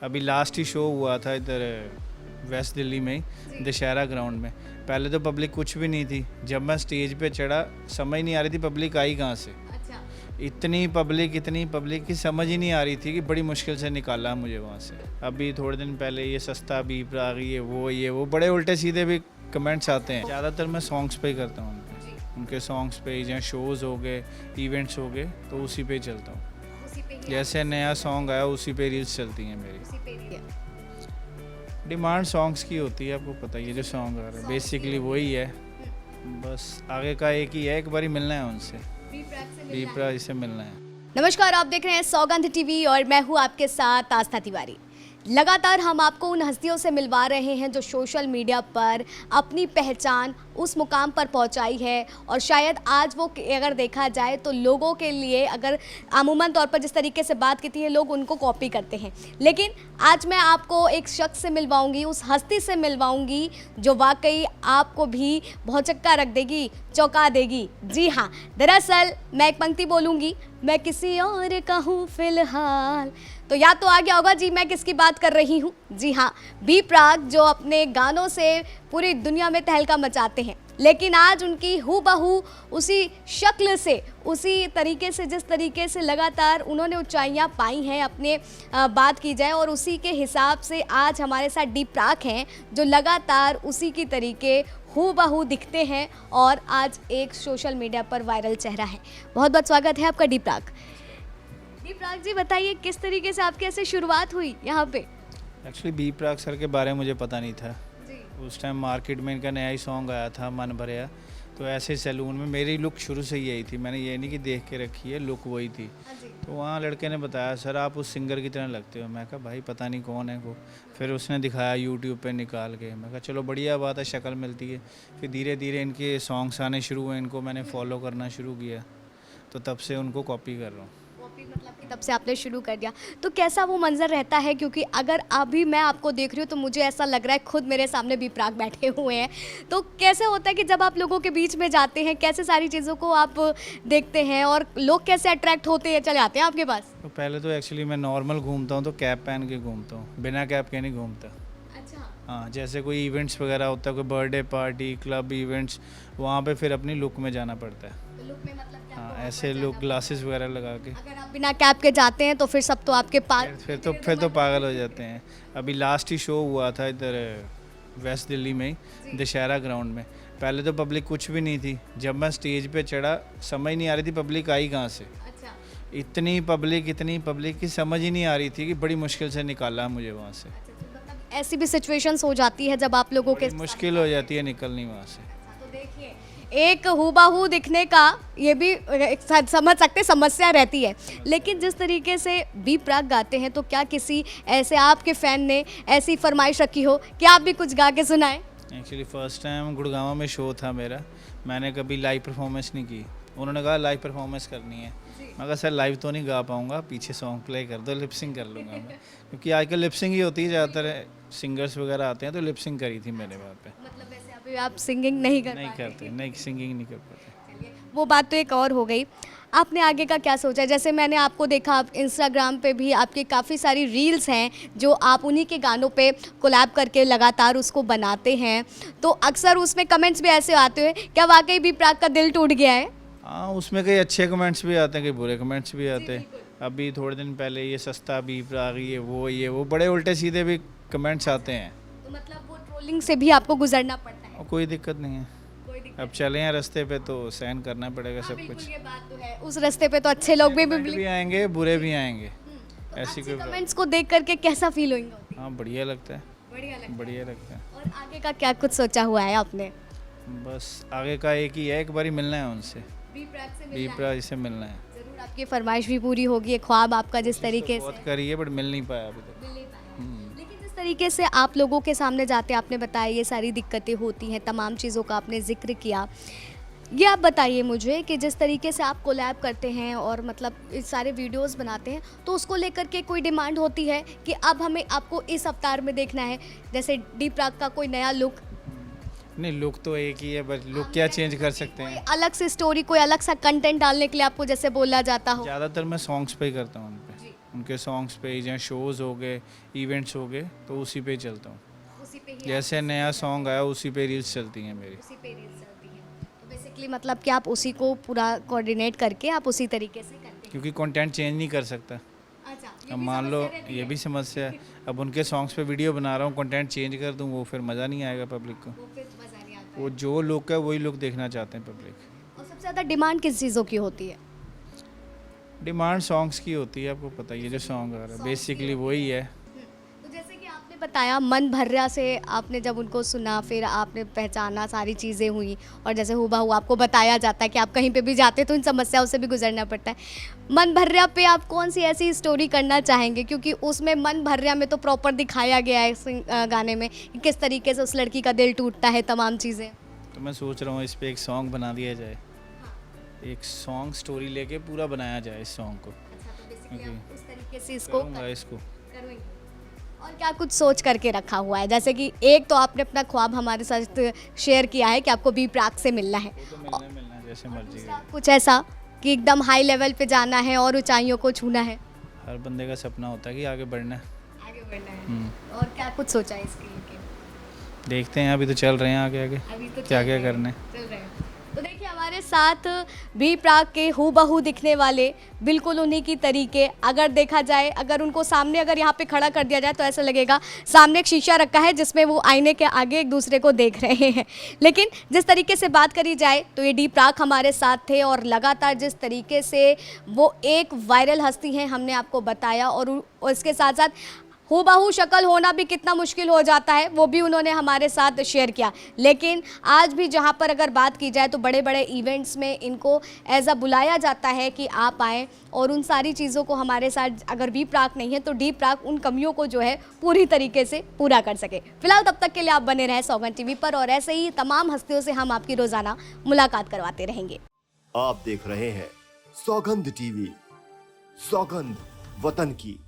अभी लास्ट ही शो हुआ था इधर वेस्ट दिल्ली में ही दशहरा ग्राउंड में। पहले तो पब्लिक कुछ भी नहीं थी, जब मैं स्टेज पे चढ़ा समझ नहीं आ रही थी पब्लिक आई कहाँ से। अच्छा। इतनी पब्लिक की समझ ही नहीं आ रही थी कि बड़ी मुश्किल से निकाला मुझे वहाँ से। अभी थोड़े दिन पहले ये सस्ता बीप आ गई है, ये वो बड़े उल्टे सीधे भी कमेंट्स आते हैं। ज़्यादातर मैं सॉन्ग्स पे ही करता हूँ उनके सॉन्ग्स पे, या शोज़ हो गए, इवेंट्स हो गए, तो उसी पे ही चलता हूँ। उसी पे ही जैसे नया सॉन्ग आया उसी पे रील्स चलती हैं मेरी। उसी पे ही है। डिमांड सॉन्ग्स की होती है, आपको पता ही है। जो सॉन्ग आ रहा है बेसिकली वही है, बस आगे का एक ही है, एक बारी मिलना है उनसे, बीपरा से मिलना है। नमस्कार, आप देख रहे हैं सौगंध टीवी और मैं हूं आपके साथ आस्था तिवारी। लगातार हम आपको उन हस्तियों से मिलवा रहे हैं जो सोशल मीडिया पर अपनी पहचान उस मुकाम पर पहुंचाई है, और शायद आज वो अगर देखा जाए तो लोगों के लिए अगर अमूमन तौर पर जिस तरीके से बात की है लोग उनको कॉपी करते हैं, लेकिन आज मैं आपको एक शख्स से मिलवाऊंगी, उस हस्ती से मिलवाऊंगी जो वाकई आपको भी भौचक्का रख देगी, चौंका देगी। जी हाँ, दरअसल मैं एक पंक्ति बोलूँगी, मैं किसी और का हूँ फिलहाल, तो या तो आ गया होगा जी मैं किसकी बात कर रही हूँ। जी हाँ, बी प्राक, जो अपने गानों से पूरी दुनिया में तहलका मचाते हैं, लेकिन आज उनकी हूबहू उसी शक्ल से, उसी तरीके से जिस तरीके से लगातार उन्होंने ऊंचाइयां पाई हैं, अपने बात की जाए, और उसी के हिसाब से आज हमारे साथ डी प्राक हैं जो लगातार उसी की तरीके हूबहू दिखते हैं और आज एक सोशल मीडिया पर वायरल चेहरा है। बहुत बहुत स्वागत है आपका डी प्राक। डी प्राक जी, बताइए किस तरीके से आपकी ऐसे शुरुआत हुई यहाँ पे? एक्चुअली बी प्राक सर के बारे में मुझे पता नहीं था। जी। उस टाइम मार्केट में इनका नया ही सॉन्ग आया था मन भरिया, तो ऐसे सैलून में मेरी लुक शुरू से यही थी, मैंने ये नहीं कि देख के रखी है, लुक वही थी। तो वहाँ लड़के ने बताया सर आप उस सिंगर की तरह लगते हो। मैं कहा भाई पता नहीं कौन है वो। फिर उसने दिखाया यूट्यूब पे निकाल के, मैं कहा चलो बढ़िया बात है, शक्ल मिलती है। फिर धीरे धीरे इनके सॉन्ग्स आने शुरू हुए, इनको मैंने फॉलो करना शुरू किया, तो तब से उनको कॉपी कर रहा हूँ। मतलब कि तब से आपने शुरू कर दिया, तो कैसा वो मंजर रहता है? क्योंकि अगर अभी मैं आपको देख रही हूँ तो मुझे ऐसा लग रहा है खुद मेरे सामने बी प्राक बैठे हुए हैं, तो कैसे होता है कि जब आप लोगों के बीच में जाते हैं, कैसे सारी चीज़ों को आप देखते हैं और लोग कैसे अट्रैक्ट होते हैं, चले आते हैं आपके पास? तो पहले तो एक्चुअली मैं नॉर्मल घूमता हूँ, तो कैप पहन के घूमता हूँ, बिना कैप के नहीं घूमता। अच्छा। हाँ, जैसे कोई इवेंट्स वगैरह होता है, कोई बर्थडे पार्टी, क्लब इवेंट्स, वहाँ पे फिर अपनी लुक में जाना पड़ता है। तो लुक में मतलब क्या? हाँ, ऐसे लुक ग्लासेस वगैरह लगा के। अगर आप बिना कैप के जाते हैं तो फिर सब तो आपके पास फिर तो पागल हो जाते हैं। अभी लास्ट ही शो हुआ था इधर वेस्ट दिल्ली में ही दशहरा ग्राउंड में। पहले तो पब्लिक कुछ भी नहीं थी, जब मैं स्टेज पे चढ़ा समझ नहीं आ रही थी पब्लिक आई कहाँ से। अच्छा। इतनी पब्लिक की समझ ही नहीं आ रही थी कि बड़ी मुश्किल से निकाला मुझे वहाँ से। मतलब ऐसी भी सिचुएशंस हो जाती है जब आप लोगों के मुश्किल हो जाती है निकलनी वहाँ से। तो देखिए, एक हूबहू दिखने का ये भी समझ सकते समस्या रहती है, लेकिन जिस तरीके से बी प्राक गाते हैं तो क्या किसी ऐसे आपके फ़ैन ने ऐसी फरमाइश रखी हो कि आप भी कुछ गा के सुनाएं? एक्चुअली फ़र्स्ट टाइम गुड़गांव में शो था मेरा, मैंने कभी लाइव परफॉर्मेंस नहीं की। उन्होंने कहा लाइव परफॉर्मेंस करनी है, मैं कहा सर लाइव तो नहीं गा पाऊँगा, पीछे सॉन्ग प्ले कर दो, लिपसिंग कर लूँगा मैं, क्योंकि आजकल लिपसिंग ही होती है, ज़्यादातर सिंगर्स वगैरह आते हैं, तो लिपसिंग करी थी मैंने वहाँ पे। मतलब वैसे अभी आप सिंगिंग नहीं कर नहीं पाते? करते, नहीं सिंगिंग नहीं कर पाते। चलिए, वो बात तो एक और हो गई। आपने आगे का क्या सोचा है? जैसे मैंने आपको देखा, आप इंस्टाग्राम पे भी आपकी काफ़ी सारी रील्स हैं जो आप उन्हीं के गानों पे कोलैब करके लगातार उसको बनाते हैं, तो अक्सर उसमें कमेंट्स भी ऐसे आते हैं, क्या वाकई बी प्राक का दिल टूट गया है? हाँ, उसमें कई अच्छे कमेंट्स भी आते हैं, कई बुरे कमेंट्स भी आते हैं। अभी थोड़े दिन पहले ये सस्ता बीप आ गई है, ये वो बड़े उल्टे सीधे भी कमेंट्स आते हैं। तो मतलब वो ट्रोलिंग से भी आपको गुजरना पड़ता है? और कोई दिक्कत नहीं है, कोई दिक्कत अब चले हैं रास्ते पे तो सहन करना पड़ेगा सब बिल्कुल, कुछ। ये बात तो है, उस रास्ते पे तो अच्छे लोग भी कमेंट भी आएंगे, बुरे भी आएंगे, ऐसी कोई बात। कमेंट्स को देख करके कैसा फील होगा? हाँ, बढ़िया लगता है, बढ़िया लगता है। और आगे का क्या कुछ सोचा हुआ है आपने? बस आगे का एक ही है, एक बारी मिलना है उनसे, बी प्राक से बीपरा से मिलना है। जरूर आपकी फरमाइश भी पूरी होगी, एक ख्वाब आपका जिस तरीके से बहुत करी है बट मिल नहीं पाया अभी तक। लेकिन जिस तरीके से आप लोगों के सामने जाते हैं, आपने बताया ये सारी दिक्कतें होती हैं, तमाम चीज़ों का आपने जिक्र किया, ये आप बताइए मुझे कि जिस तरीके से आप कोलैब करते हैं और मतलब इस सारे वीडियोस बनाते हैं, तो उसको लेकर के कोई डिमांड होती है कि अब हमें आपको इस अवतार में देखना है, जैसे डी प्राक का कोई नया लुक? नहीं, लुक तो एक ही है, बस लुक क्या चेंज कर सकते हैं। कोई अलग से स्टोरी, कोई अलग सा कंटेंट डालने के लिए आपको जैसे बोला जाता हो? ज़्यादातर मैं सॉन्ग्स पे ही करता हूँ उन पे। उनके सॉन्ग्स पे ही, जहाँ शोज़ हो गए, इवेंट्स हो गए, तो उसी पे ही चलता हूँ। उसी पे ही जैसे नया सॉन्ग आया उसी पे रील्स चलती हैं मेरी। उसी पे रील्स चलती हैं। तो बेसिकली मतलब कि आप उसी को पूरा कोऑर्डिनेट करके आप उसी तरीके से करते हैं। क्योंकि कंटेंट चेंज नहीं कर सकता। अच्छा, अब मान लो ये भी समस्या है, अब उनके सॉन्ग्स पे वीडियो बना रहा हूँ, कंटेंट चेंज कर दूँ, वो फिर मज़ा नहीं आएगा पब्लिक को। वो फिर मज़ा नहीं आता वो जो लुक है वही लुक देखना चाहते हैं पब्लिक। और सबसे ज़्यादा डिमांड किस चीज़ों की होती है? डिमांड सॉन्ग्स की होती है, आपको पता ही है जो सॉन्ग आ रहा है बेसिकली वही है। तो जैसे कि आपने बताया मन भर्रा से आपने जब उनको सुना, फिर आपने पहचाना, सारी चीज़ें हुई और जैसे हूबहू आपको बताया जाता है कि आप कहीं पे भी जाते तो इन समस्याओं से भी गुजरना पड़ता है। मन भर्रा पे आप कौन सी ऐसी स्टोरी करना चाहेंगे, क्योंकि उसमें मन भर्रा में तो प्रॉपर दिखाया गया है गाने में कि किस तरीके से उस लड़की का दिल टूटता है, तमाम चीज़ें। तो मैं सोच रहा हूँ इस पे एक सॉन्ग बना दिया जाए, एक सॉन्ग स्टोरी लेके पूरा बनाया जाए इस सॉन्ग को। अच्छा, तो बेसिकली Okay. आप उस तरीके से इसको करूँगा इसको। करेंगे। और क्या कुछ सोच करके रखा हुआ है? जैसे कि एक तो आपने अपना ख्वाब हमारे साथ शेयर किया है कि आपको बी प्राक से मिलना है, वो तो मिलना है जैसे मर्जी दूसरा है। कुछ ऐसा कि एकदम हाई लेवल पे जाना है और ऊंचाइयों को छूना है। हर बंदे का सपना होता है कि आगे बढ़ना है। आगे बढ़ना है। और क्या कुछ सोचा है इसके लिए? देखते हैं, अभी तो चल रहे हैं आगे आगे अभी तो क्या क्या करना है। चल रहे हैं। तो देखिए हमारे साथ बी प्राक के हूबहू दिखने वाले बिल्कुल उन्हीं की तरीके, अगर देखा जाए, अगर उनको सामने अगर यहाँ पे खड़ा कर दिया जाए तो ऐसा लगेगा सामने एक शीशा रखा है जिसमें वो आईने के आगे एक दूसरे को देख रहे हैं। लेकिन जिस तरीके से बात करी जाए तो ये डी प्राक हमारे साथ थे और लगातार जिस तरीके से वो एक वायरल हस्ती हैं हमने आपको बताया, और इसके साथ साथ हूबहू शक्ल होना भी कितना मुश्किल हो जाता है वो भी उन्होंने हमारे साथ शेयर किया। लेकिन आज भी जहाँ पर अगर बात की जाए तो बड़े बड़े इवेंट्स में इनको एज अ बुलाया जाता है कि आप आएँ, और उन सारी चीज़ों को हमारे साथ अगर बी प्राक नहीं है तो डी प्राक उन कमियों को जो है पूरी तरीके से पूरा कर सके। फिलहाल तब तक के लिए आप बने रहें सौगंध टीवी पर, और ऐसे ही तमाम हस्तियों से हम आपकी रोज़ाना मुलाकात करवाते रहेंगे। आप देख रहे हैं सौगंध टीवी, सौगंध वतन की।